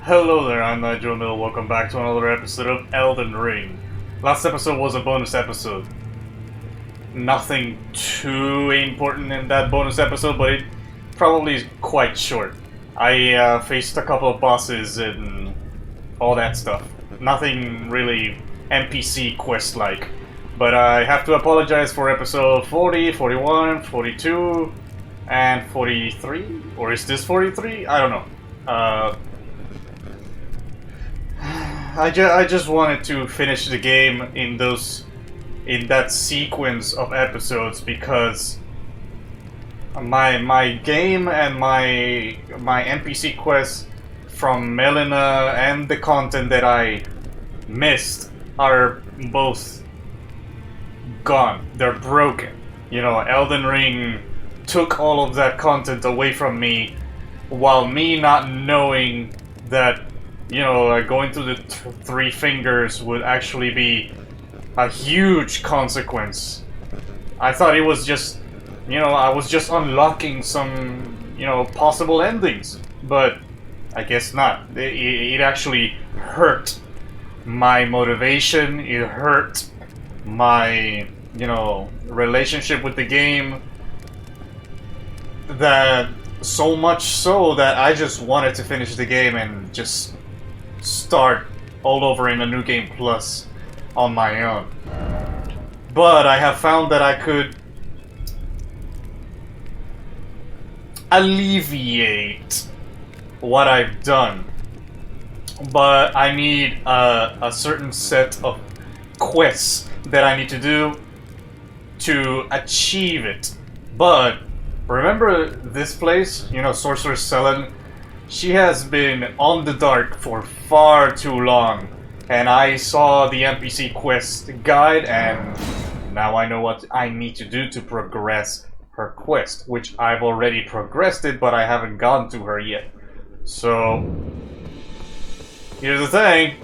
Hello there, I'm Nigel Mill. Welcome back to another episode of Elden Ring. Last episode was a bonus episode. Nothing too important in that bonus episode, but it probably is quite short. I faced a couple of bosses and all that stuff. Nothing really NPC quest-like. But I have to apologize for episode 40, 41, 42, and 43? Or is this 43? I don't know. I just wanted to finish the game in that sequence of episodes because my game and my NPC quests from Melina and the content that I missed are both gone. They're broken. You know, Elden Ring took all of that content away from me while me not knowing that, you know, going through the three fingers would actually be a huge consequence. I thought it was just, you know, I was just unlocking some, you know, possible endings. But I guess not. It actually hurt my motivation. It hurt my, you know, relationship with the game. That so much so that I just wanted to finish the game and just start all over in a new game plus on my own. But I have found that I could alleviate what I've done, but I need a certain set of quests that I need to do to achieve it. But remember this place, you know, Sorceress Sellen? She has been on the dark for far too long, and I saw the NPC quest guide, and now I know what I need to do to progress her quest, which I've already progressed it, but I haven't gone to her yet. So, here's the thing.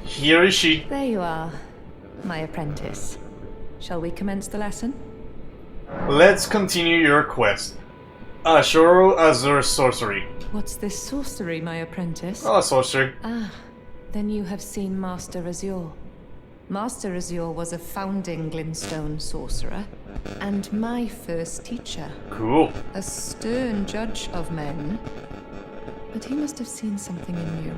Here is she. There you are, my apprentice. Shall we commence the lesson? Let's continue your quest. Ashoro Azur Sorcery. What's this sorcery, my apprentice? Oh, sorcery. Ah, then you have seen Master Azure. Master Azure was a founding Glintstone sorcerer, and my first teacher. Cool. A stern judge of men. But he must have seen something in you.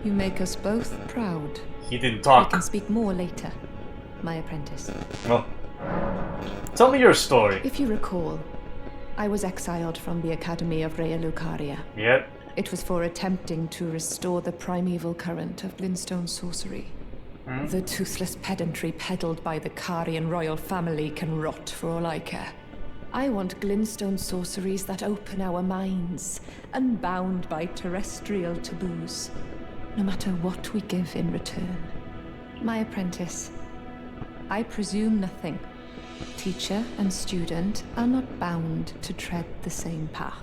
You make us both proud. He didn't We talk. can speak more later, my apprentice. Well, tell me your story. If you recall, I was exiled from the Academy of Rea Lucaria. Yep. It was for attempting to restore the primeval current of Glintstone sorcery. The toothless pedantry peddled by the Carian royal family can rot for all I care. I want Glintstone sorceries that open our minds, unbound by terrestrial taboos, no matter what we give in return. My apprentice, I presume nothing. Teacher and student are not bound to tread the same path.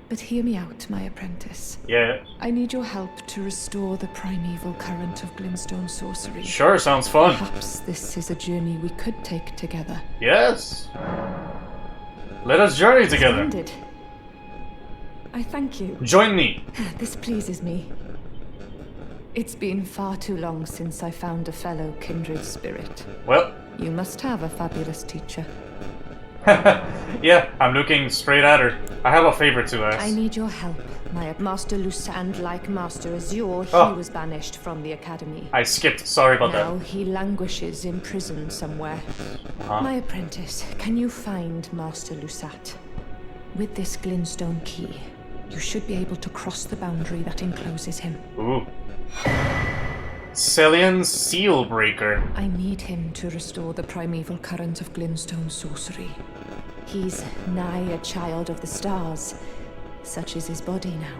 But hear me out, my apprentice. Yeah. I need your help to restore the primeval current of Glintstone sorcery. Sure, sounds fun. Perhaps this is a journey we could take together. Yes. Let us journey together. Splendid. I thank you. Join me. This pleases me. It's been far too long since I found a fellow kindred spirit. Well, You must have a fabulous teacher. yeah, I'm looking straight at her. I have a favor to ask. I need your help. My Master Lusand, like Master Azure, he Oh. was banished from the academy. I skipped. Sorry about Now he languishes in prison somewhere. Uh-huh. My apprentice, can you find Master Lusat? With this Glintstone key, you should be able to cross the boundary that encloses him. that. Ooh. Sellen Seal Breaker. I need him to restore the primeval current of Glintstone sorcery. He's nigh a child of the stars. Such is his body now.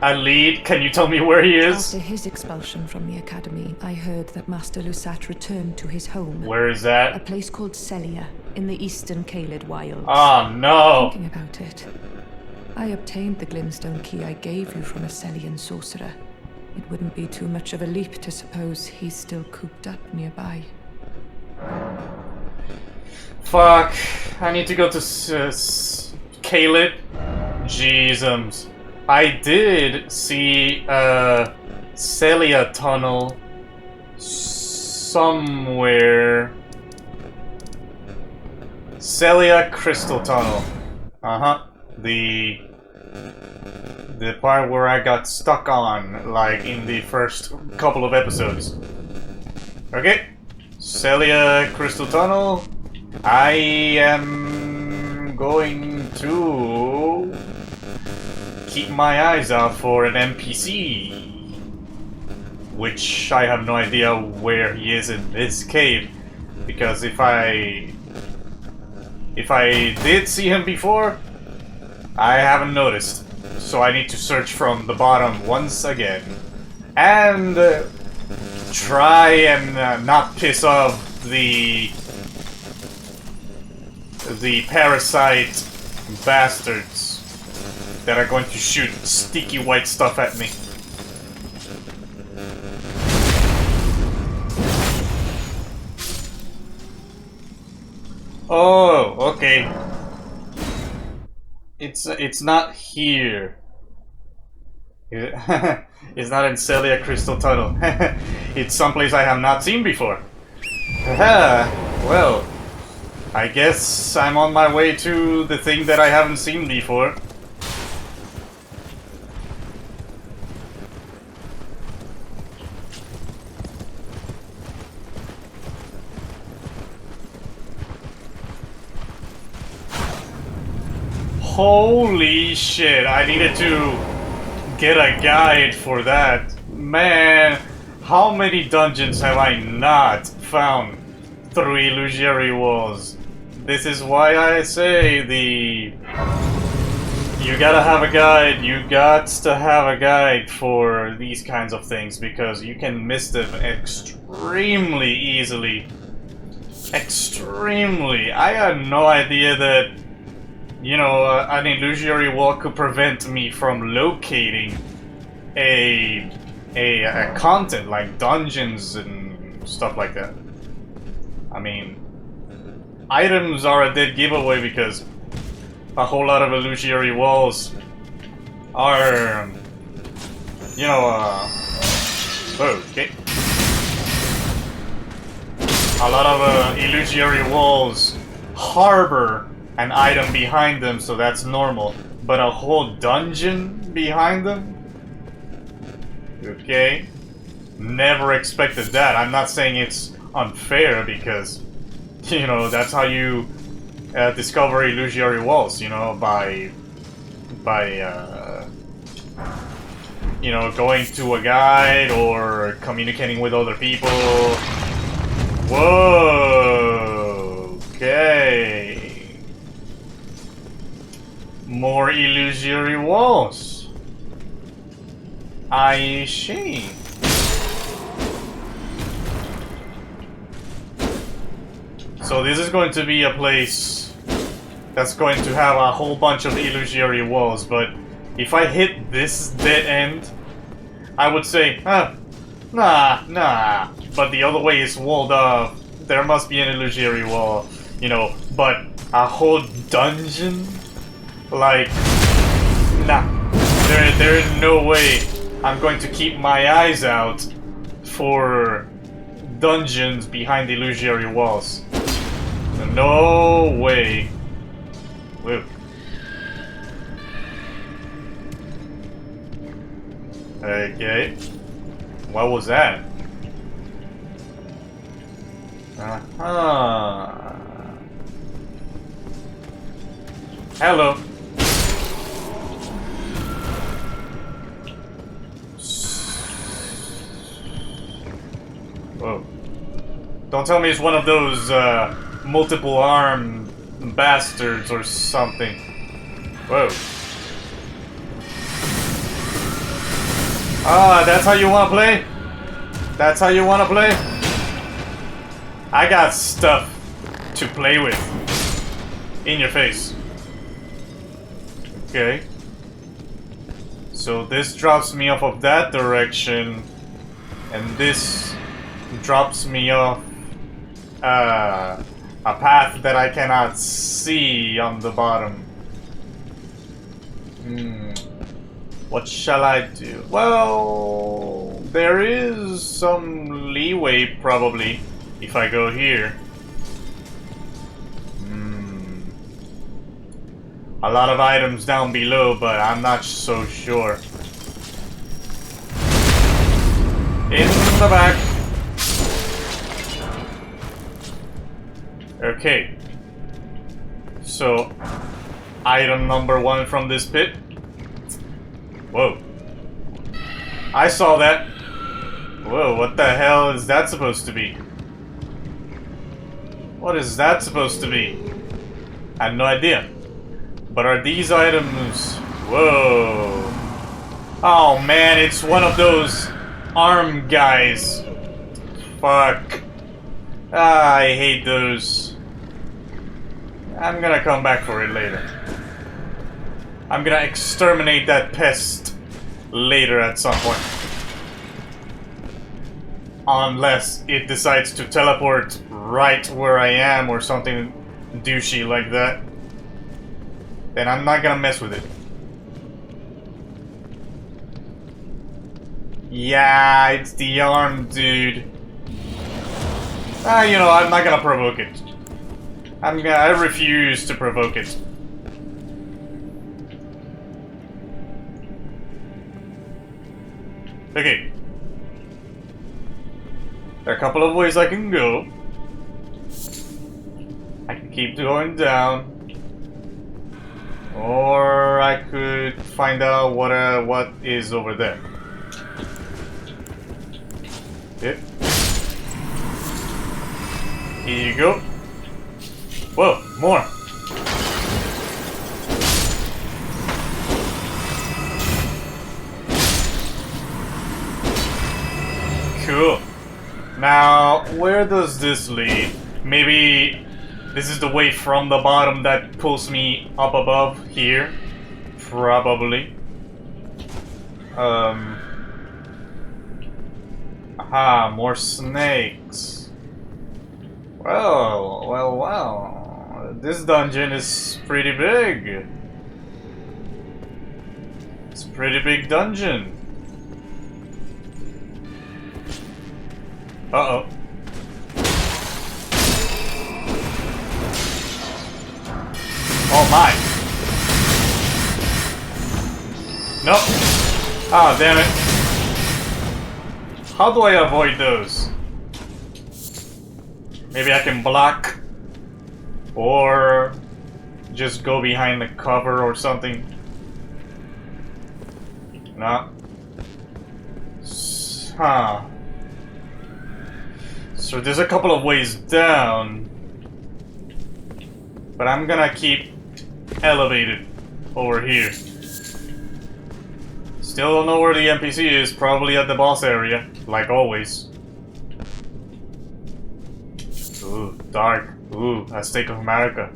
A lead. Can you tell me where he is? After his expulsion from the academy, I heard that Master Lusat returned to his home. Where is A that? place called Celia, in the eastern Caelid wilds. Oh no. Thinking about it, I obtained the Glintstone key I gave you from a Celian sorcerer. It wouldn't be too much of a leap to suppose he's still cooped up nearby. Fuck. I need to go to Caelid. Jeezums. I did see a Celia tunnel somewhere. Celia Crystal Tunnel. Uh-huh. The part where I got stuck on, like, in the first couple of episodes. Okay. Celia Crystal Tunnel. I am going to keep my eyes out for an NPC. Which I have no idea where he is in this cave. Because if I did see him before, I haven't noticed. So I need to search from the bottom once again. And try and not piss off the parasite bastards that are going to shoot sticky white stuff at me. Oh, okay. It's not here. It's not in Celia Crystal Tunnel. It's someplace I have not seen before. Well, I guess I'm on my way to the thing that I haven't seen before. Holy shit, I needed to get a guide for that. Man, how many dungeons have I not found through illusory walls? This is why I say you gotta have a guide, you got to have a guide for these kinds of things, because you can miss them extremely easily. Extremely. I had no idea that, you know, an illusory wall could prevent me from locating a content like dungeons and stuff like that. I mean, items are a dead giveaway because a whole lot of illusory walls are, you know, okay. A lot of illusory walls harbor an item behind them, so that's normal. But a whole dungeon behind them? Okay. Never expected that. I'm not saying it's unfair because, you know, that's how you discover illusory walls, you know, by you know, going to a guide or communicating with other people. Whoa! Okay. More illusory walls. I see. So this is going to be a place that's going to have a whole bunch of illusory walls, but if I hit this dead end, I would say, nah. But the other way is walled off. There must be an illusory wall, you know, but a whole dungeon? Like, nah. There is no way I'm going to keep my eyes out for dungeons behind illusory walls. No way. Whoa. Okay. What was that? Uh-huh. Hello. Whoa. Don't tell me it's one of those, multiple arm bastards or something. Whoa. Ah, that's how you wanna play? That's how you wanna play? I got stuff to play with. In your face. Okay. So this drops me off of that direction, and this drops me off a path that I cannot see on the bottom. What shall I do? Well, there is some leeway probably if I go here. A lot of items down below, but I'm not so sure. In the back. Okay. So, item number 1 from this pit. Whoa. I saw that. Whoa, what the hell is that supposed to be? What is that supposed to be? I have no idea. But are these items... Whoa. Oh man, it's one of those arm guys. Fuck. Ah, I hate those. I'm gonna come back for it later. I'm gonna exterminate that pest later at some point. Unless it decides to teleport right where I am or something douchey like that. Then I'm not gonna mess with it. Yeah, it's the arm, dude. You know, I'm not gonna provoke it. I refuse to provoke it. Okay. There are a couple of ways I can go. I can keep going down. Or I could find out what is over there. Okay. Here you go. Whoa, more. Cool. Now, where does this lead? Maybe this is the way from the bottom that pulls me up above here. Probably. Aha, more snakes. Well. This dungeon is pretty big. It's a pretty big dungeon. Uh-oh. Oh my. Nope. Ah, damn it. How do I avoid those? Maybe I can block. Or just go behind the cover or something. No. Huh. So there's a couple of ways down. But I'm gonna keep elevated over here. Still don't know where the NPC is, probably at the boss area, like always. Ooh, dark. Ooh, Aztec of America.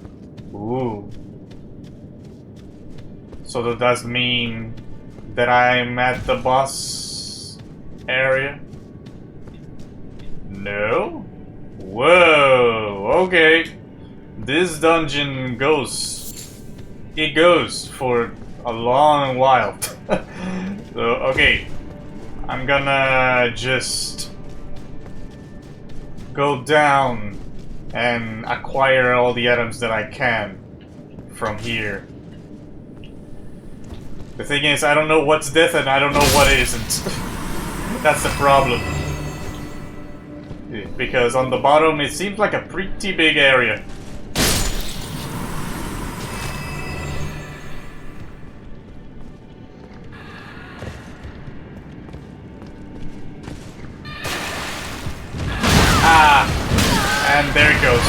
Ooh. So does that mean that I'm at the boss area? No? Whoa, okay. This dungeon goes. It goes for a long while. So, okay. I'm gonna just go down and acquire all the items that I can from here. The thing is, I don't know what's death and I don't know what isn't. That's the problem. Because on the bottom it seems like a pretty big area. Ah! And there it goes.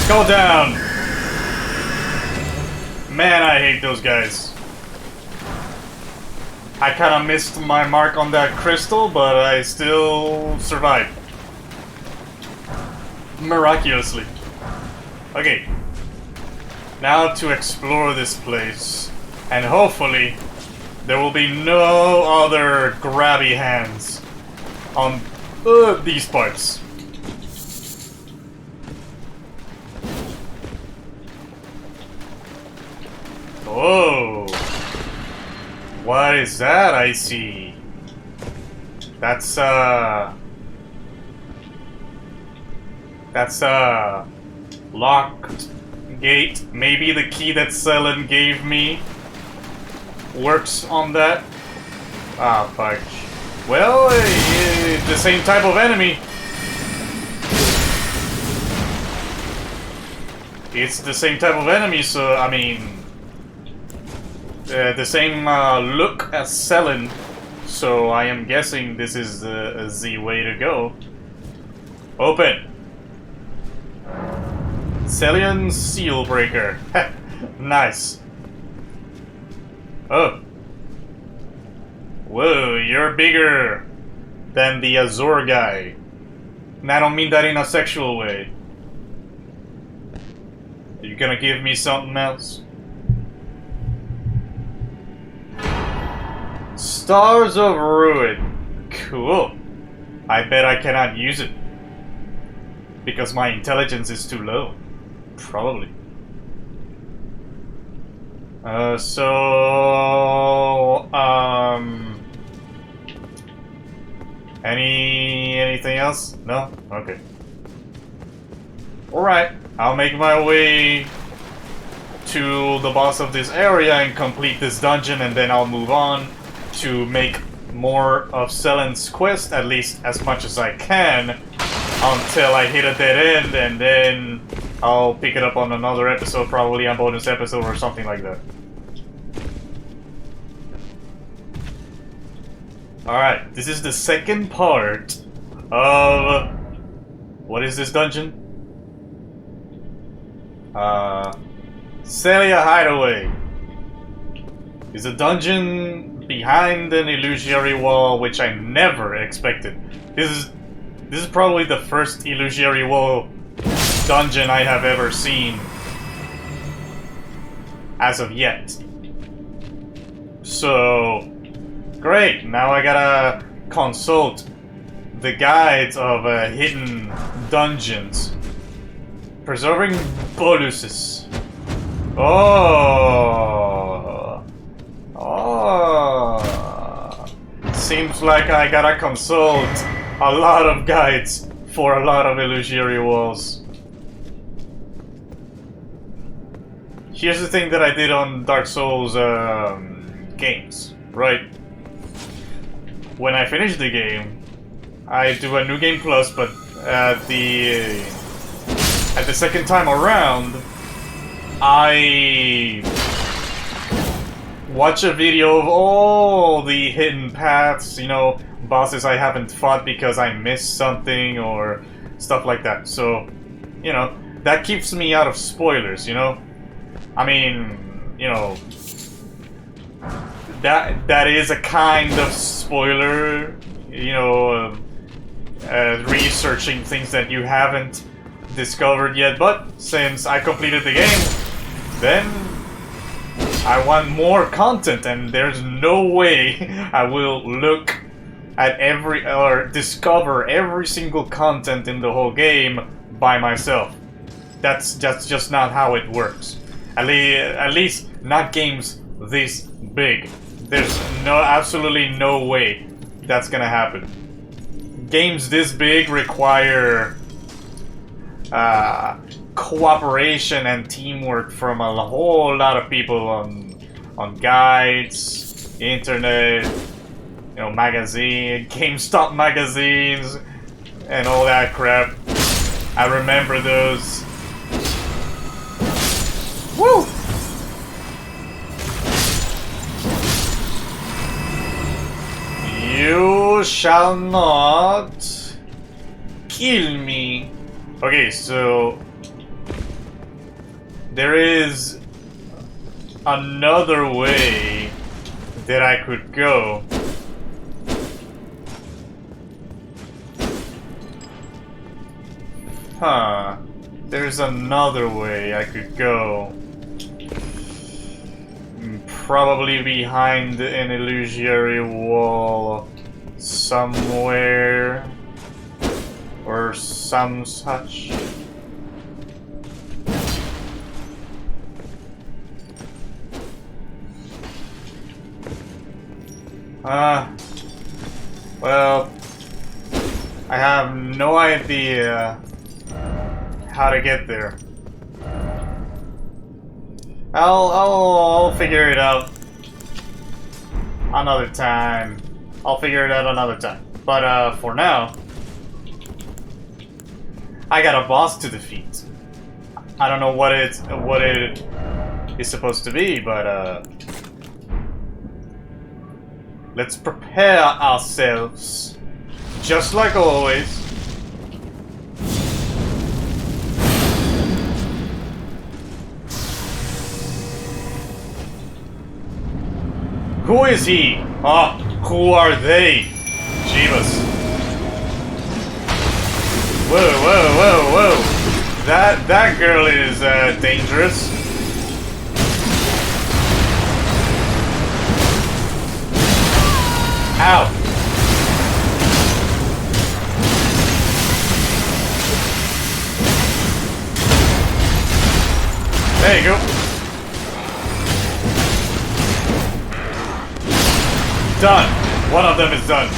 Go down! Man, I hate those guys. I kinda missed my mark on that crystal, but I still survived. Miraculously. Okay. Now to explore this place. And hopefully, there will be no other grabby hands on these parts. Oh, what is that I see? That's locked gate. Maybe the key that Sellen gave me works on that. Ah, fuck. Well, the same type of enemy. It's the same type of enemy, so I mean, the same look as Sellen. So I am guessing this is the way to go. Open. Sellen seal breaker. Nice. Oh. Whoa, you're bigger than the Azure guy. And I don't mean that in a sexual way. Are you gonna give me something else? Stars of Ruin. Cool. I bet I cannot use it. Because my intelligence is too low. Probably. Anything else? No? Okay. Alright, I'll make my way to the boss of this area and complete this dungeon, and then I'll move on to make more of Sellen's quest, at least as much as I can, until I hit a dead end, and then I'll pick it up on another episode, probably a bonus episode or something like that. Alright, this is the second part of... What is this dungeon? Celia Hideaway. It's a dungeon behind an illusory wall, which I never expected. This is probably the first illusory wall dungeon I have ever seen. As of yet. So... Great, now I gotta consult the guides of hidden dungeons. Preserving boluses. Oh. Oh. Seems like I gotta consult a lot of guides for a lot of illusory walls. Here's the thing that I did on Dark Souls games, right? When I finish the game, I do a new game plus, but at the second time around, I watch a video of all the hidden paths, you know, bosses I haven't fought because I missed something or stuff like that. So, you know, that keeps me out of spoilers, you know? I mean, you know, that is a kind of spoiler, you know, researching things that you haven't discovered yet, but since I completed the game, then I want more content, and there's no way I will look at or discover every single content in the whole game by myself. That's just not how it works. At least not games this big. There's absolutely no way that's gonna happen. Games this big require cooperation and teamwork from a whole lot of people on guides, internet, you know, GameStop magazines, and all that crap. I remember those. Woo! You shall not kill me. Okay, so there is another way that I could go. Huh. There's another way I could go. Probably behind an illusory wall somewhere or some such. Well, I have no idea how to get there. I'll figure it out another time. I'll figure it out another time. But for now, I got a boss to defeat. I don't know what it is supposed to be, but let's prepare ourselves, just like always. Who is he? Ah, who are they? Jeebus. Whoa, whoa, whoa, whoa. That girl is dangerous. Ow. There you go. Done. One of them is done.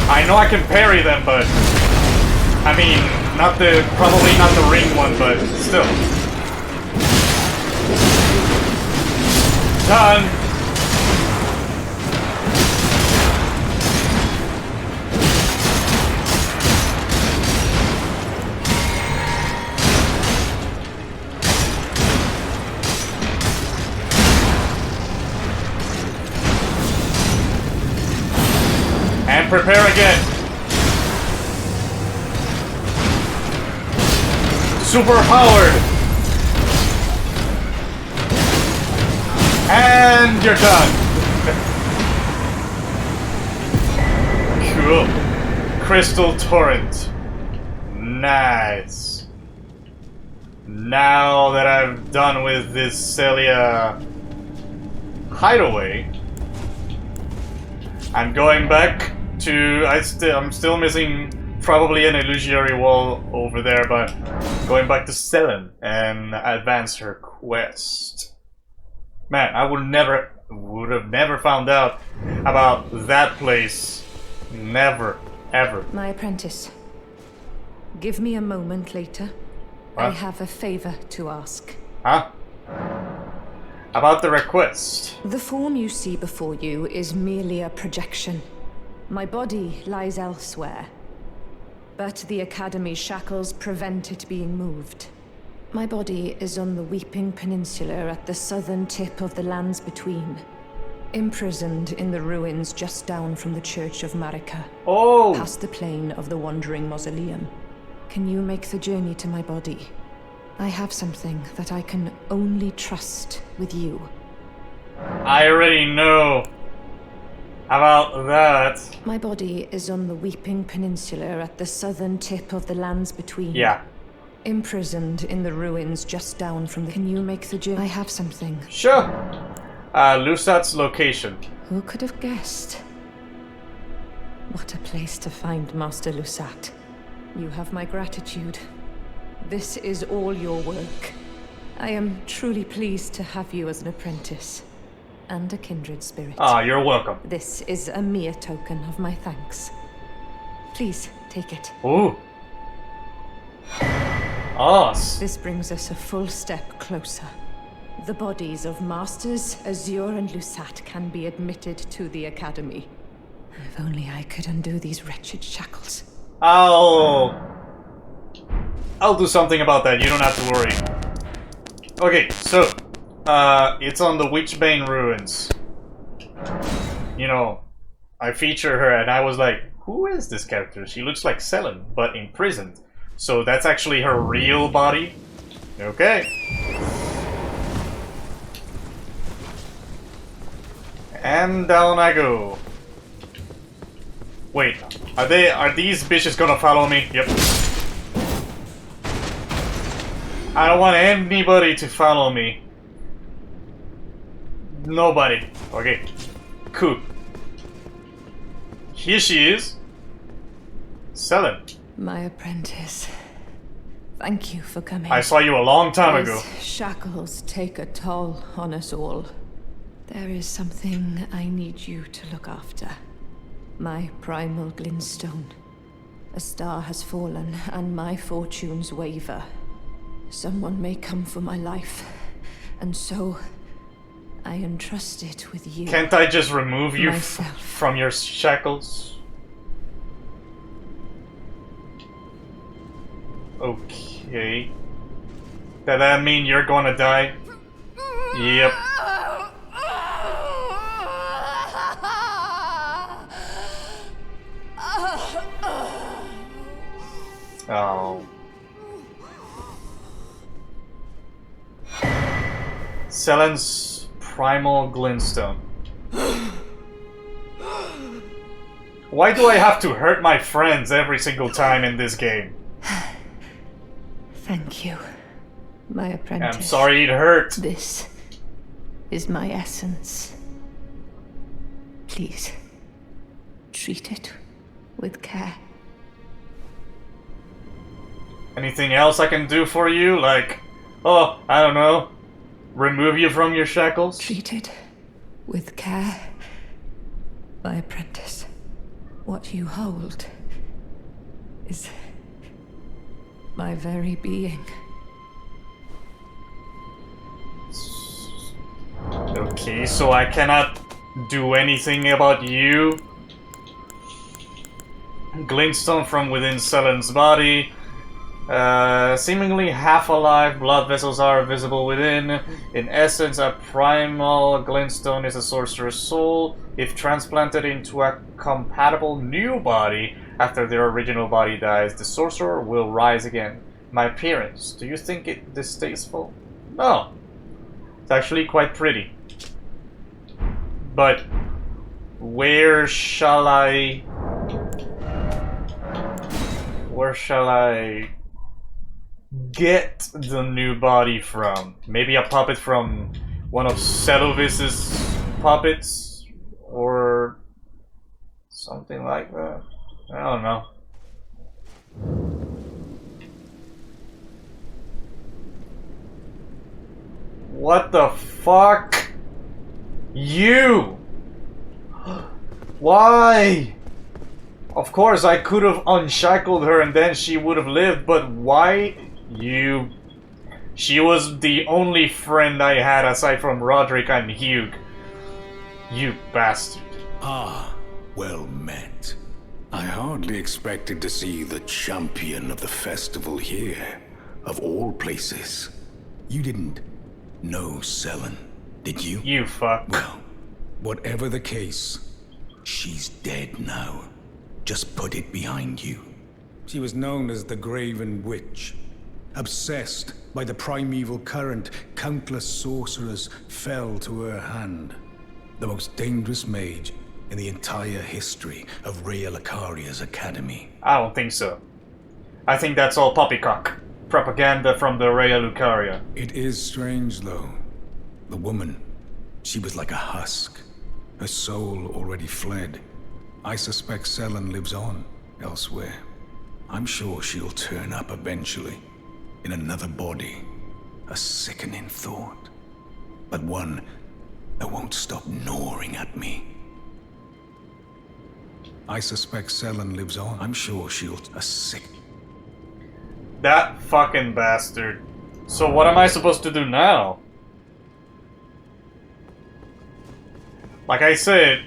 I know I can parry them, but I mean, probably not the ring one, but still. Done. And prepare again. Super powered. And you're done. Cool. Crystal Torrent. Nice. Now that I'm done with this Celia hideaway, I'm going back to... I'm still missing probably an illusory wall over there, but going back to Sellen and advance her quest. Man, I would have never found out about that place. Never, ever. My apprentice, give me a moment later. What? I have a favor to ask. Huh? About the request. The form you see before you is merely a projection. My body lies elsewhere, but the Academy's shackles prevent it being moved. My body is on the Weeping Peninsula at the southern tip of the lands between, imprisoned in the ruins just down from the Church of Marika, past the plain of the Wandering Mausoleum. Can you make the journey to my body? I have something that I can only trust with you. I already know about that. My body is on the Weeping Peninsula at the southern tip of the lands between. Yeah. Imprisoned in the ruins just down from the... Can you make the journey? I have something. Sure. Lusat's location. Who could have guessed? What a place to find Master Lusat. You have my gratitude. This is all your work. I am truly pleased to have you as an apprentice. And a kindred spirit. Ah, you're welcome. This is a mere token of my thanks. Please, take it. Ooh. Ah. This brings us a full step closer. The bodies of Masters Azure and Lusat can be admitted to the Academy. If only I could undo these wretched shackles. I'll do something about that, you don't have to worry. Okay, so, it's on the Witchbane ruins. You know, I feature her and I was like, who is this character? She looks like Sellen, but imprisoned. So that's actually her real body? Okay. And down I go. Wait, are these bitches gonna follow me? Yep. I don't want anybody to follow me. Nobody. Okay. Cool. Here she is. Sellen. My apprentice. Thank you for coming. I saw you a long time ago. These shackles take a toll on us all. There is something I need you to look after. My primal glintstone. A star has fallen, and my fortunes waver. Someone may come for my life, and so I entrust it with you. Can't I just remove you Myself. from your shackles? Okay. Does that mean you're gonna die? Yep. Oh. Sellen's primal glintstone. Why do I have to hurt my friends every single time in this game? Thank you, my apprentice. I'm sorry it hurt. This is my essence. Please, treat it with care. Anything else I can do for you? Like, oh, I don't know, remove you from your shackles? Treat it with care, my apprentice. What you hold is my very being. Okay, so I cannot do anything about you? Glintstone from within Sellen's body. Seemingly half alive, blood vessels are visible within. In essence, a primal glintstone is a sorcerer's soul. If transplanted into a compatible new body after their original body dies, the sorcerer will rise again. My appearance, do you think it distasteful? No. It's actually quite pretty. But where shall I get the new body from? Maybe a puppet from one of Selovis's puppets? Or something like that? I don't know. What the fuck? You! Why? Of course, I could have unshackled her and then she would have lived, but why you? She was the only friend I had aside from Roderick and Hugh. You bastard. Ah, well met. I hardly expected to see the champion of the festival here, of all places. You didn't know Sellen, did you? You fuck. Well, whatever the case, she's dead now. Just put it behind you. She was known as the Graven Witch. Obsessed by the primeval current, countless sorcerers fell to her hand. The most dangerous mage in the entire history of Rhea Lucaria's academy. I don't think so. I think that's all poppycock. Propaganda from the Rhea Lucaria. It is strange, though. The woman, she was like a husk. Her soul already fled. I suspect Sellen lives on, elsewhere. I'm sure she'll turn up eventually, in another body. A sickening thought. But one that won't stop gnawing at me. I suspect Sellen lives on. I'm sure she'll... That fucking bastard. So what am I supposed to do now? Like I said,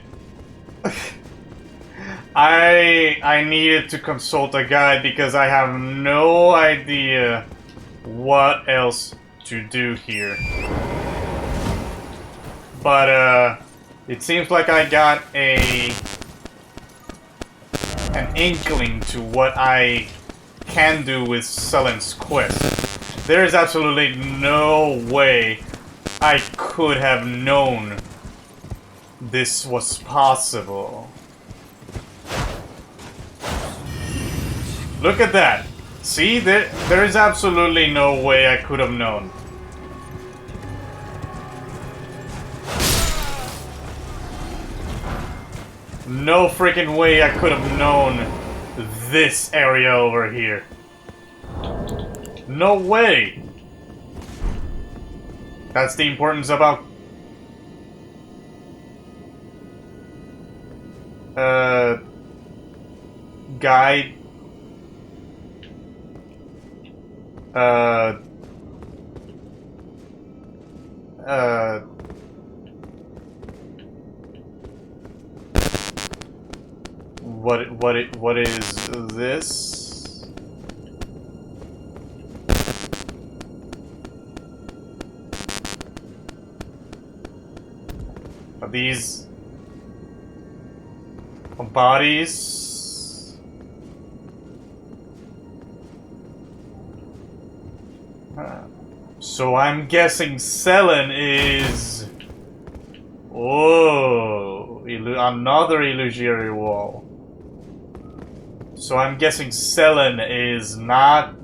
I needed to consult a guide because I have no idea what else to do here. But it seems like I got an inkling to what I can do with Sellen's quest. There is absolutely no way I could have known this was possible. Look at that! See, there is absolutely no way I could have known. No freaking way I could have known this area over here. No way! That's the importance about... guide... What is this? Are these bodies? So I'm guessing Sellen is... Oh, another illusory wall. So I'm guessing Sellen is not...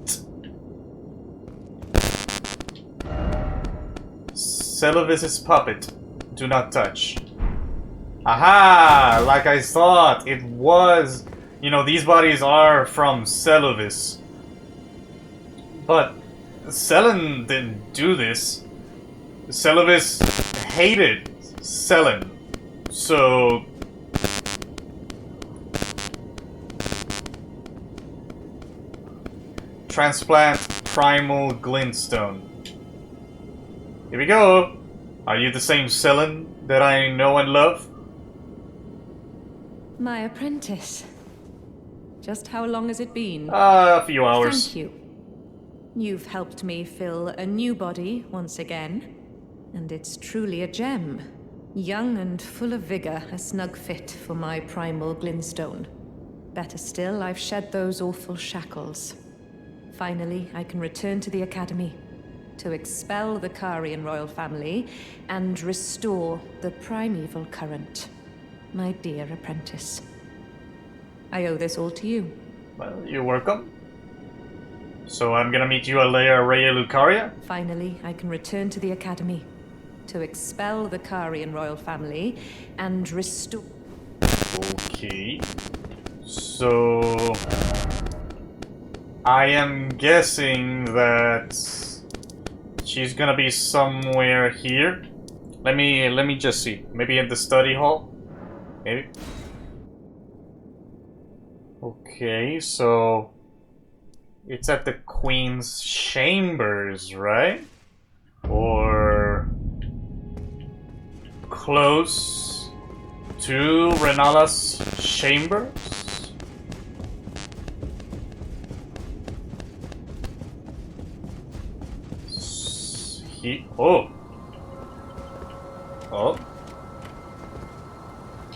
Selevis's puppet. Do not touch. Aha! Like I thought, it was... You know, these bodies are from Selevis. But Sellen didn't do this. Selevis hated Sellen. So... Transplant primal glintstone. Here we go. Are you the same Sellen that I know and love? My apprentice. Just how long has it been? A few hours. Thank you. You've helped me fill a new body once again, and it's truly a gem. Young and full of vigor, a snug fit for my primal glintstone. Better still, I've shed those awful shackles. Finally, I can return to the Academy to expel the Karian royal family and restore the primeval current. My dear apprentice. I owe this all to you. Well, you're welcome. So I'm gonna meet you at Leia Rhea Lucaria? Finally, I can return to the Academy to expel the Karian royal family and restore... Okay. So... I am guessing that she's gonna be somewhere here. Let me just see. Maybe in the study hall? Maybe. Okay, so it's at the Queen's chambers, right? Or close to Renala's chambers? Oh.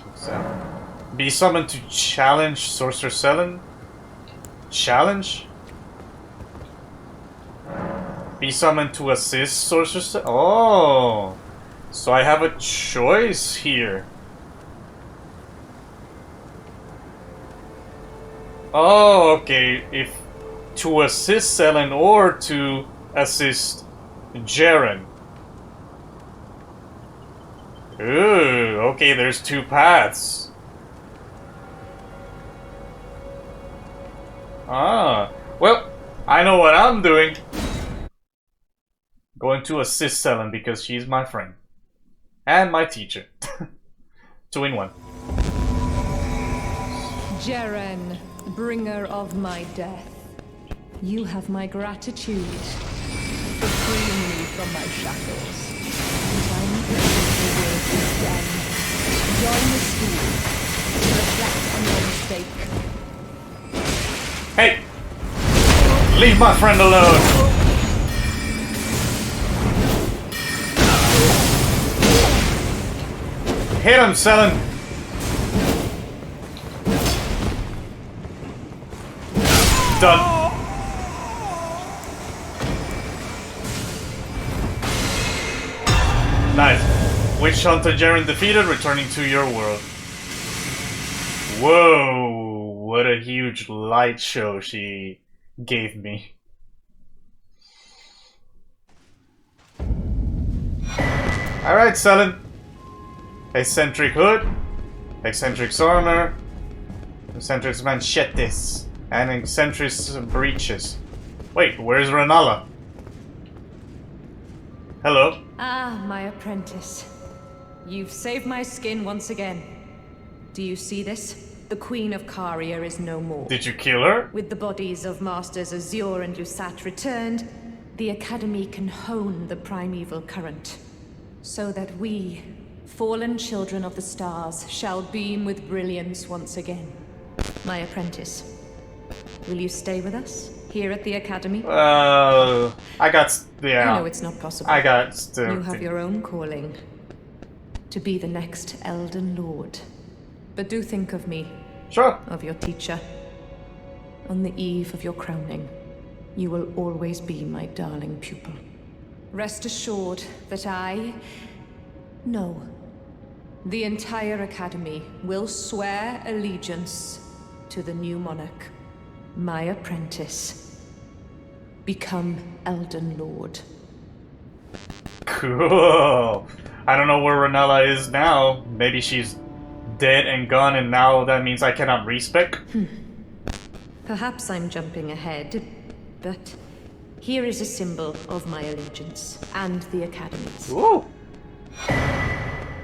What's that? Be summoned to challenge Sorceress Sellen? Challenge? Be summoned to assist Sorceress Sellen? Oh. So I have a choice here. Oh, okay. If to assist Sellen or to assist Jaren. Ooh, okay, there's two paths. Ah, well, I know what I'm doing. Going to assist Sellen because she's my friend. And my teacher. 2 in 1. Jaren, bringer of my death. You have my gratitude for freeing me from my shackles. And I'm ready to work again. Join the school. Reflect on your mistake. Hey! Leave my friend alone! Hit him, Sellen! Done. Nice. Witch Hunter Jaren defeated, returning to your world. Whoa, what a huge light show she gave me. Alright, Sellen. Eccentric hood, eccentric armor, eccentric manchettes, and eccentric breeches. Wait, where's Renala? Hello? Ah, my apprentice. You've saved my skin once again. Do you see this? The Queen of Caria is no more. Did you kill her? With the bodies of Masters Azure and Lusat returned, the Academy can hone the primeval current, so that we, fallen children of the stars, shall beam with brilliance once again. My apprentice, will you stay with us here at the Academy? I got... yeah. I know it's not possible. I got... You have your own calling. To be the next Elden Lord. But do think of me. Sure. Of your teacher. On the eve of your crowning, you will always be my darling pupil. Rest assured that no, the entire Academy will swear allegiance to the new monarch, my apprentice. Become Elden Lord. Cool. I don't know where Renala is now. Maybe she's dead and gone, and now that means I cannot respec. Perhaps I'm jumping ahead, but here is a symbol of my allegiance and the Academy's. Ooh.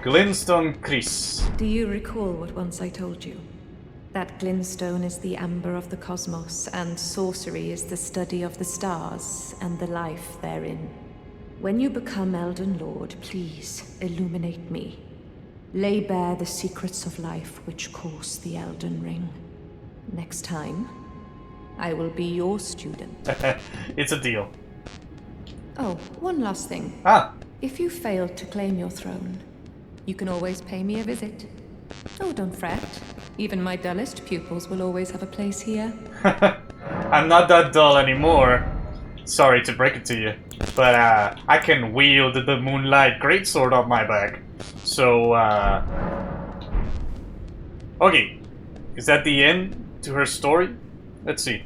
Glintstone Chris. Do you recall what once I told you? That glintstone is the amber of the cosmos, and sorcery is the study of the stars and the life therein. When you become Elden Lord, please illuminate me. Lay bare the secrets of life which course the Elden Ring. Next time, I will be your student. It's a deal. Oh, one last thing. Ah. If you fail to claim your throne, you can always pay me a visit. Oh, don't fret. Even my dullest pupils will always have a place here. I'm not that dull anymore. Sorry to break it to you, but I can wield the Moonlight Greatsword on my back. So, okay. Is that the end to her story? Let's see.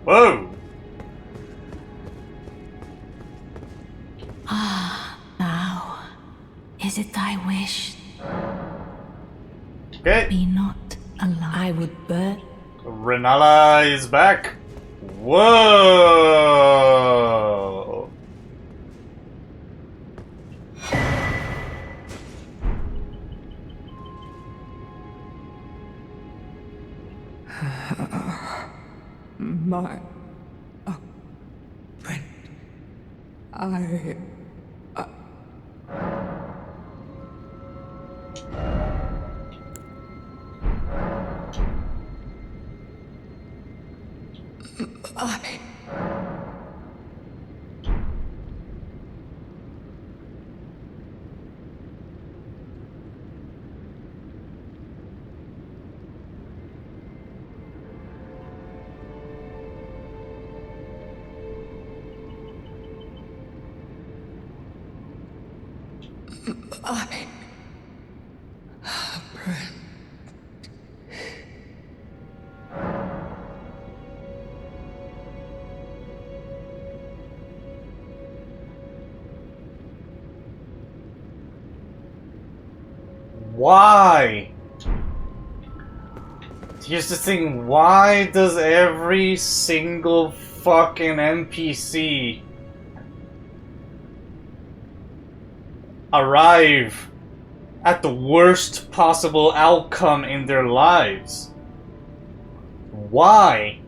Whoa! Ah, now, is it thy wish? Okay. Be not alive. I would burn. Renala is back. Whoa! My friend, Why? Here's the thing, why does every single fucking NPC arrive at the worst possible outcome in their lives? Why?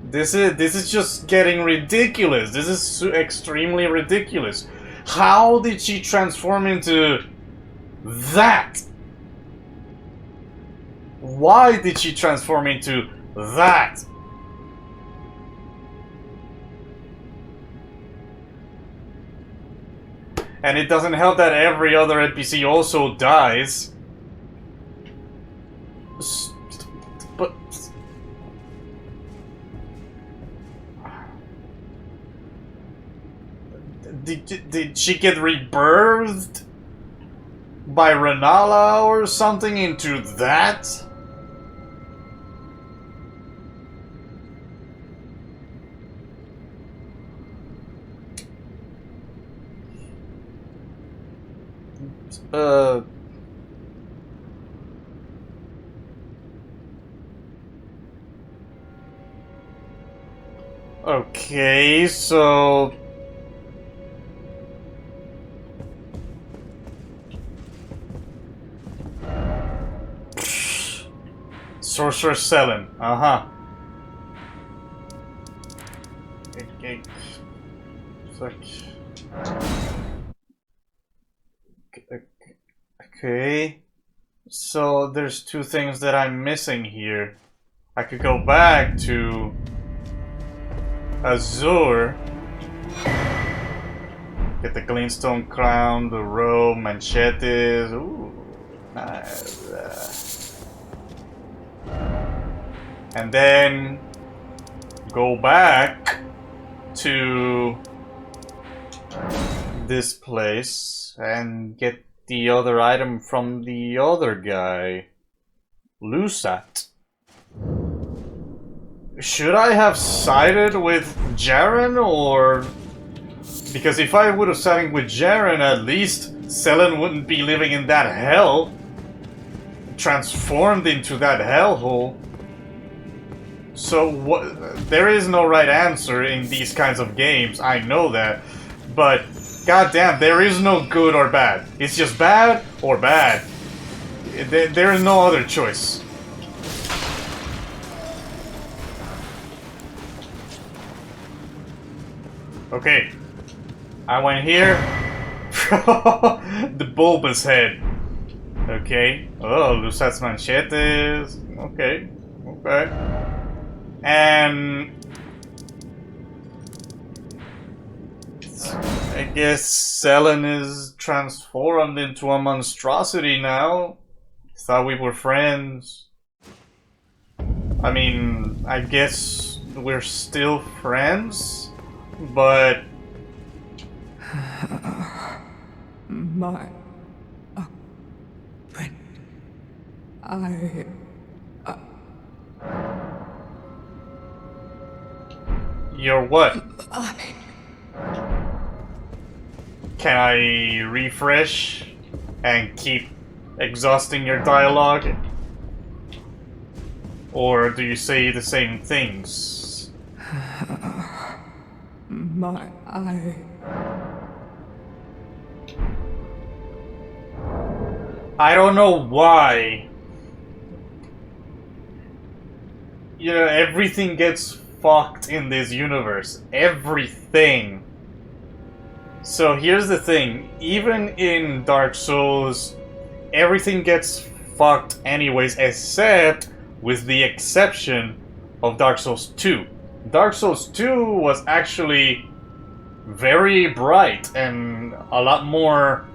This is just getting ridiculous. This is extremely ridiculous. How did she transform into that? Why did she transform into that? And it doesn't help that every other NPC also dies. But... Did she get rebirthed by Renala or something into that? Okay, so... Sorceress Sellen, uh-huh. Okay. So there's two things that I'm missing here. I could go back to Azure, get the Glintstone crown, the robe, machetes. Ooh, nice. And then go back to this place and get the other item from the other guy, Lusat. Should I have sided with Jaren, or... Because if I would have sided with Jaren, at least Sellen wouldn't be living in that hell. Transformed into that hellhole. So what? There is no right answer in these kinds of games, I know that. But, goddamn, there is no good or bad. It's just bad or bad. There is no other choice. Okay, I went here. The bulbous head. Okay. Oh, Lusat's machetes. Okay. Okay. And I guess Sellen is transformed into a monstrosity now. Thought we were friends. I mean, I guess we're still friends. But my friend, you're what? Can I refresh and keep exhausting your dialogue? Or do you say the same things? I don't know why. You know, everything gets fucked in this universe. Everything. So here's the thing. Even in Dark Souls, everything gets fucked anyways, except with the exception of Dark Souls 2. Dark Souls 2 was actually very bright and a lot more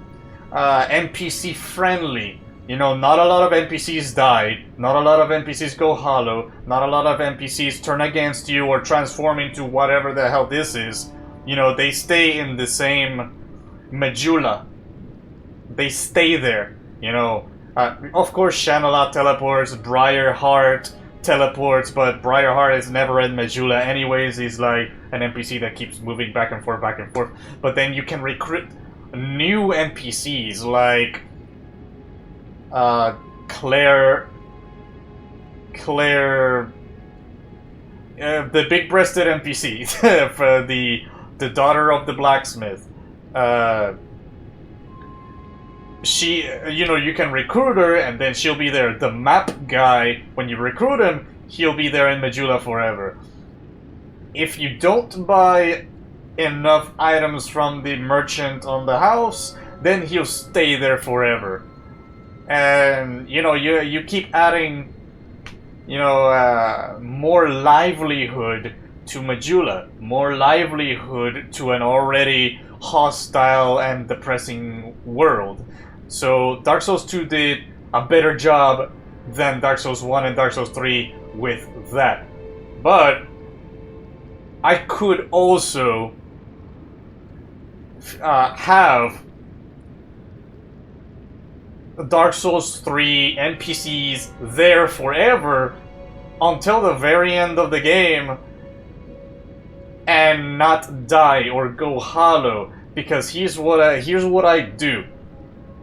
NPC friendly. You know, not a lot of NPCs died, not a lot of NPCs go hollow, not a lot of NPCs turn against you or transform into whatever the hell this is. You know, they stay in the same medulla. They stay there, you know. Of course, Shanala teleports, Briarheart teleports, but Briarheart is never in medulla anyways. He's like an NPC that keeps moving back and forth, back and forth. But then you can recruit new NPCs like Claire, the big-breasted NPC, for the daughter of the blacksmith. She, you know, you can recruit her, and then she'll be there. The map guy, when you recruit him, he'll be there in medulla forever. If you don't buy enough items from the merchant on the house, then he'll stay there forever. And, you know, you keep adding, you know, more livelihood to medulla, more livelihood to an already hostile and depressing world. So Dark Souls 2 did a better job than Dark Souls 1 and Dark Souls 3 with that. But I could also have Dark Souls 3 NPCs there forever until the very end of the game and not die or go hollow, because here's what I do.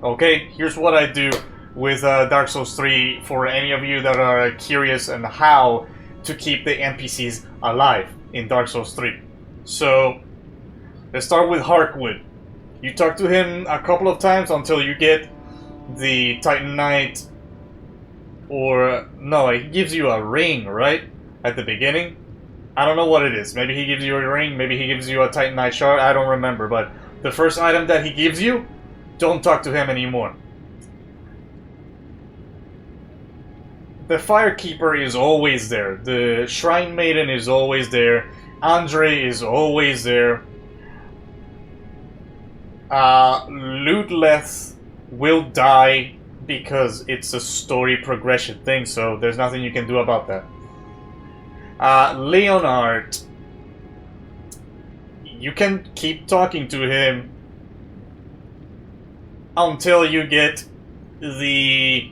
Okay, here's what I do with Dark Souls 3 for any of you that are curious on how to keep the NPCs alive in Dark Souls 3. So, let's start with Harkwood. You talk to him a couple of times until you get the Titan Knight, or no, he gives you a ring, right? At the beginning? I don't know what it is. Maybe he gives you a ring, maybe he gives you a Titan Knight shard, I don't remember, but the first item that he gives you, don't talk to him anymore. The Firekeeper is always there. The Shrine Maiden is always there. Andre is always there. Ludleth will die because it's a story progression thing, so there's nothing you can do about that. Leonard, you can keep talking to him until you get the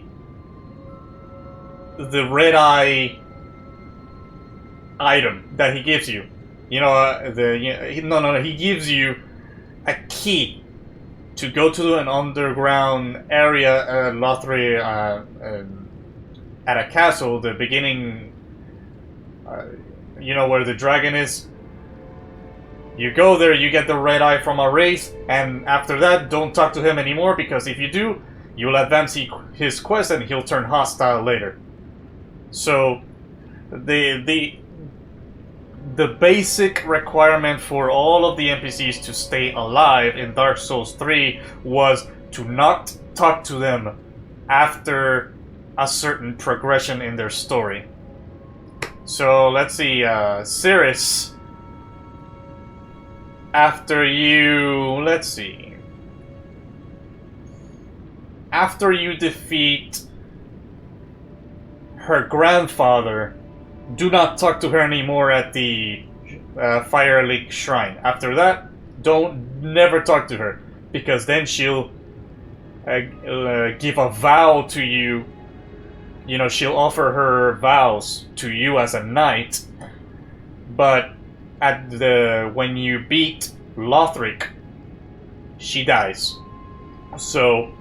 red eye item that he gives you. You know, he gives you a key to go to an underground area, Lothry, at a castle, the beginning, you know, where the dragon is. You go there, you get the red eye from a race, and after that, don't talk to him anymore, because if you do, you'll advance his quest and he'll turn hostile later. So, the basic requirement for all of the NPCs to stay alive in Dark Souls 3 was to not talk to them after a certain progression in their story. So, let's see, Cirrus, after you defeat her grandfather, do not talk to her anymore at the Fire Lake Shrine. After that, never talk to her, because then she'll give a vow to you. You know, she'll offer her vows to you as a knight, but when you beat Lothric, she dies. So,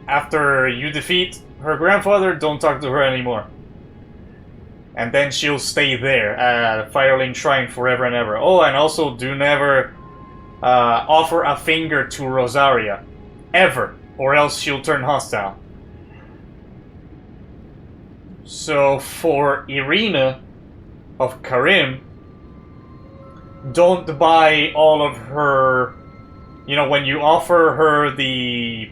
after you defeat her grandfather, don't talk to her anymore. And then she'll stay there at Firelink Shrine forever and ever. Oh, and also do never offer a finger to Rosaria. Ever. Or else she'll turn hostile. So for Irina of Karim, don't buy all of her... You know, when you offer her the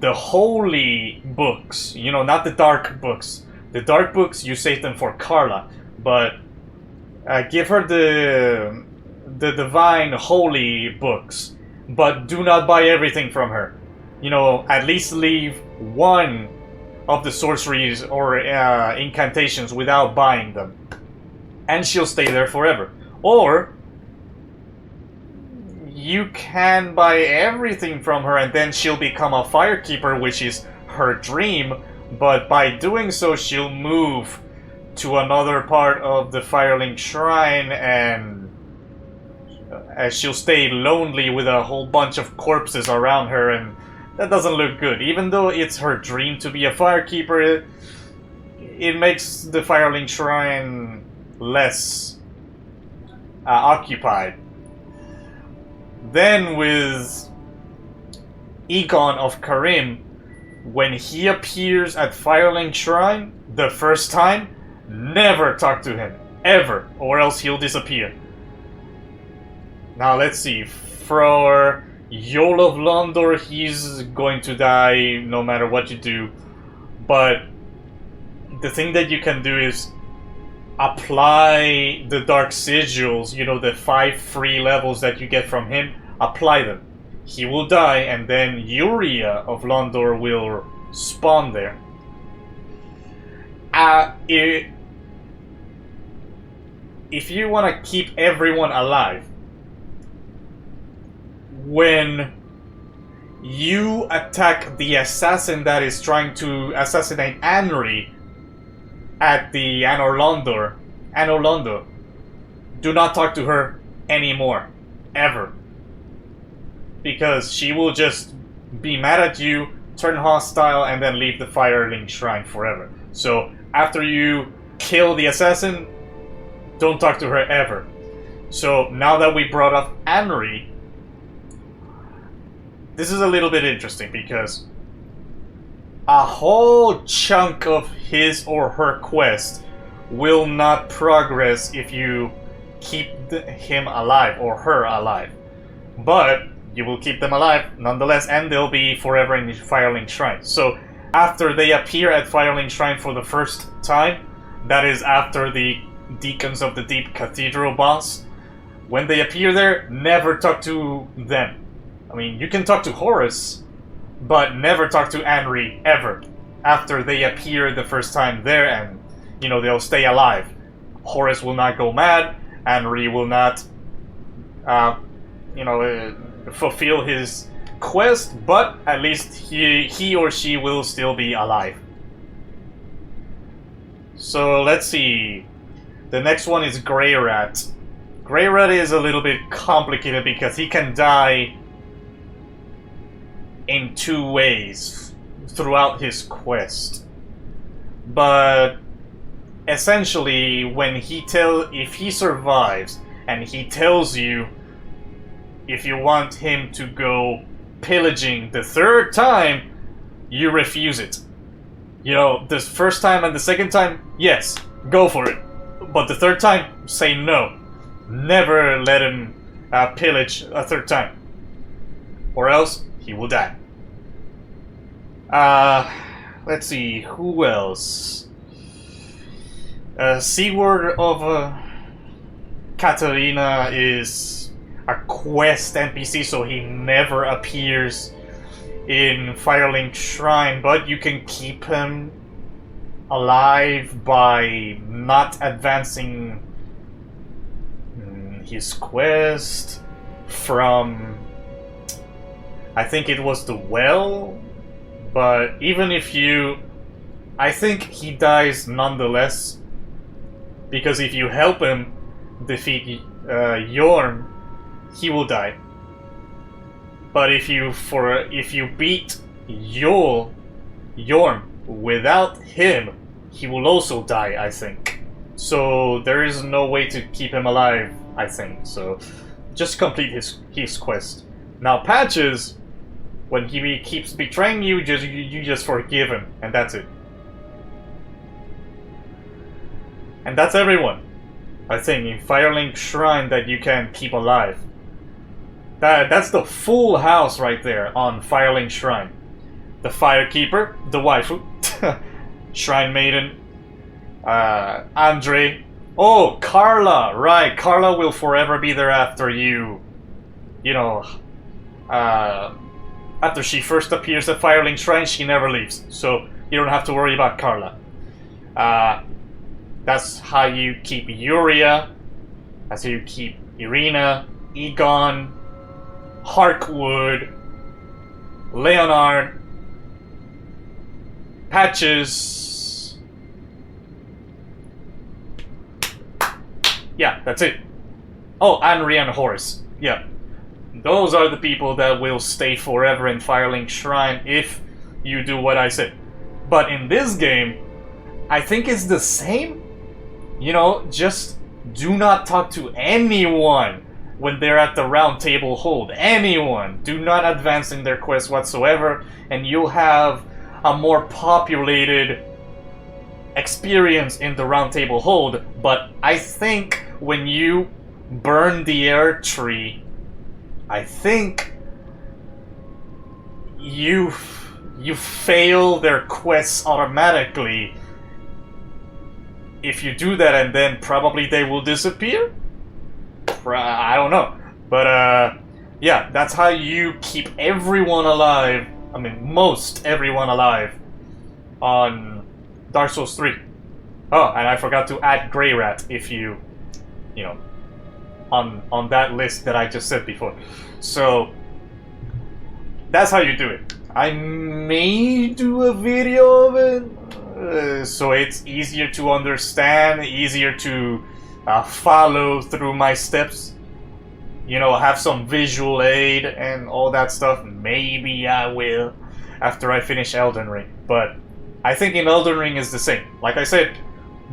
holy books, you know, not the dark books. The dark books, you save them for Carla, but give her the divine holy books, but do not buy everything from her. You know, at least leave one of the sorceries or incantations without buying them, and she'll stay there forever. Or you can buy everything from her and then she'll become a Firekeeper, which is her dream, but by doing so she'll move to another part of the Firelink Shrine and she'll stay lonely with a whole bunch of corpses around her, and that doesn't look good. Even though it's her dream to be a Firekeeper, it makes the Firelink Shrine less occupied. Then with Egon of Karim, when he appears at Firelink Shrine the first time, never talk to him. Ever. Or else he'll disappear. Now let's see. For Yol of Londor, he's going to die no matter what you do. But the thing that you can do is apply the Dark Sigils, you know, the 5 free levels that you get from him, apply them. He will die, and then Yuria of Londor will spawn there. If you want to keep everyone alive, when you attack the assassin that is trying to assassinate Henry at the Anor Londo, do not talk to her anymore. Ever. Because she will just be mad at you, turn hostile, and then leave the Firelink Shrine forever. So, after you kill the assassin, don't talk to her ever. So, now that we brought up Henry, this is a little bit interesting because a whole chunk of his or her quest will not progress if you keep him alive or her alive. But you will keep them alive nonetheless, and they'll be forever in the Firelink Shrine. So after they appear at Firelink Shrine for the first time, that is after the Deacons of the Deep Cathedral boss, when they appear there, never talk to them. I mean, you can talk to Horus, but never talk to Henry ever after they appear the first time there, and you know, they'll stay alive. Horus will not go mad, Henry will not fulfill his quest, but at least he or she will still be alive. So let's see. The next one is Grey Rat. Grey Rat is a little bit complicated because he can die in two ways throughout his quest. But essentially, if he survives and he tells you if you want him to go pillaging the third time, you refuse it. You know, the first time and the second time, yes, go for it. But the third time, say no. Never let him pillage a third time. Or else, he will die. Let's see, who else? Sigurd of Katarina is a quest NPC, so he never appears in Firelink Shrine, but you can keep him alive by not advancing his quest from, I think it was the well, but even if you, I think he dies nonetheless, because if you help him defeat Yorm, he will die. But if you beat Yorm without him, he will also die, I think. So there is no way to keep him alive, I think. So just complete his quest. Now Patches, when he keeps betraying you, you just forgive him, and that's it. And that's everyone, I think, in Firelink Shrine that you can keep alive. That's the full house right there on Firelink Shrine. The Firekeeper, the waifu, Shrine Maiden, Andre. Oh, Carla, right. Carla will forever be there after you know, after she first appears at Firelink Shrine, she never leaves. So you don't have to worry about Carla. That's how you keep Yuria. That's how you keep Irina, Egon, Harkwood, Leonard, Patches. Yeah, that's it. Oh, Henry and Horus. Yeah. Those are the people that will stay forever in Firelink Shrine if you do what I said. But in this game, I think it's the same. You know, just do not talk to anyone when they're at the round table hold. Anyone. Do not advance in their quest whatsoever, and you'll have a more populated experience in the round table hold. But I think when you burn the air tree, I think you fail their quests automatically if you do that, and then probably they will disappear? I don't know. But yeah, that's how you keep everyone alive. I mean, most everyone alive on Dark Souls 3. Oh, and I forgot to add Grey Rat if you know, on that list that I just said before. So that's how you do it. I may do a video of it, so it's easier to understand, easier to follow through my steps. You know, have some visual aid and all that stuff. Maybe I will after I finish Elden Ring. But I think in Elden Ring is the same. Like I said,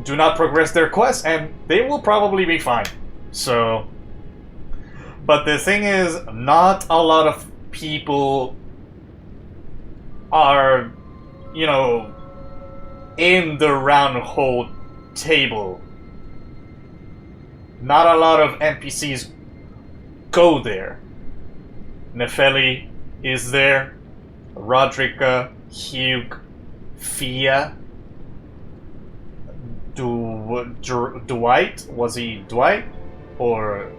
do not progress their quests and they will probably be fine. So, but the thing is, not a lot of people are, you know, in the round hole table. Not a lot of NPCs go there. Nefeli is there. Rodrika, Hugh, Fia. Dwight? Was he Dwight? Or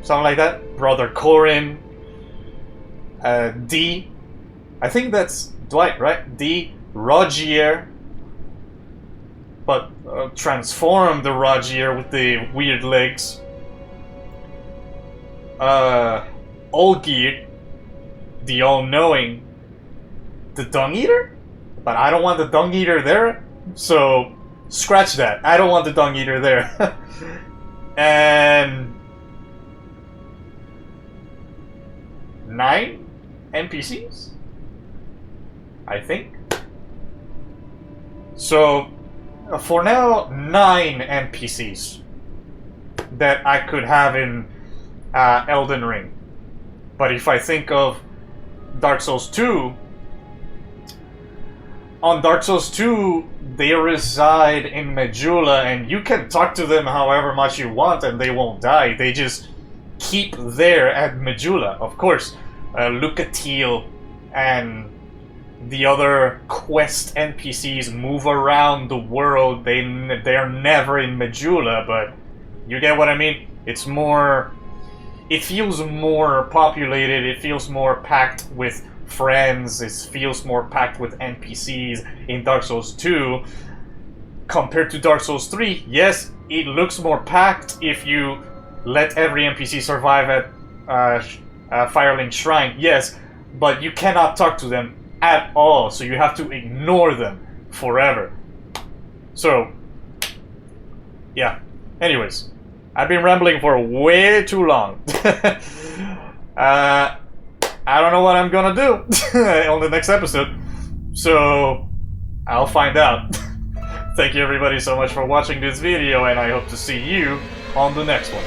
something like that? Brother Corin. D. I think that's Dwight, right? D. Rogier. But transform the Rogier with the weird legs. Olgir, the all-knowing, the Dung Eater? But I don't want the Dung Eater there, so scratch that. I don't want the Dung Eater there. And 9 NPCs? I think. So, for now, 9 NPCs that I could have in Elden Ring. But if I think of Dark Souls 2, on Dark Souls 2, they reside in Majula, and you can talk to them however much you want and they won't die. They just keep there at Majula. Of course, Lucatiel and the other quest NPCs move around the world. They're never in Majula, but you get what I mean? It's more... It feels more populated, it feels more packed with friends, it feels more packed with NPCs in Dark Souls 2 compared to Dark Souls 3. Yes, it looks more packed if you let every NPC survive at Firelink Shrine, yes, but you cannot talk to them at all, so you have to ignore them forever. So, yeah. Anyways, I've been rambling for way too long. I don't know what I'm gonna do on the next episode, so I'll find out. Thank you everybody so much for watching this video, and I hope to see you on the next one.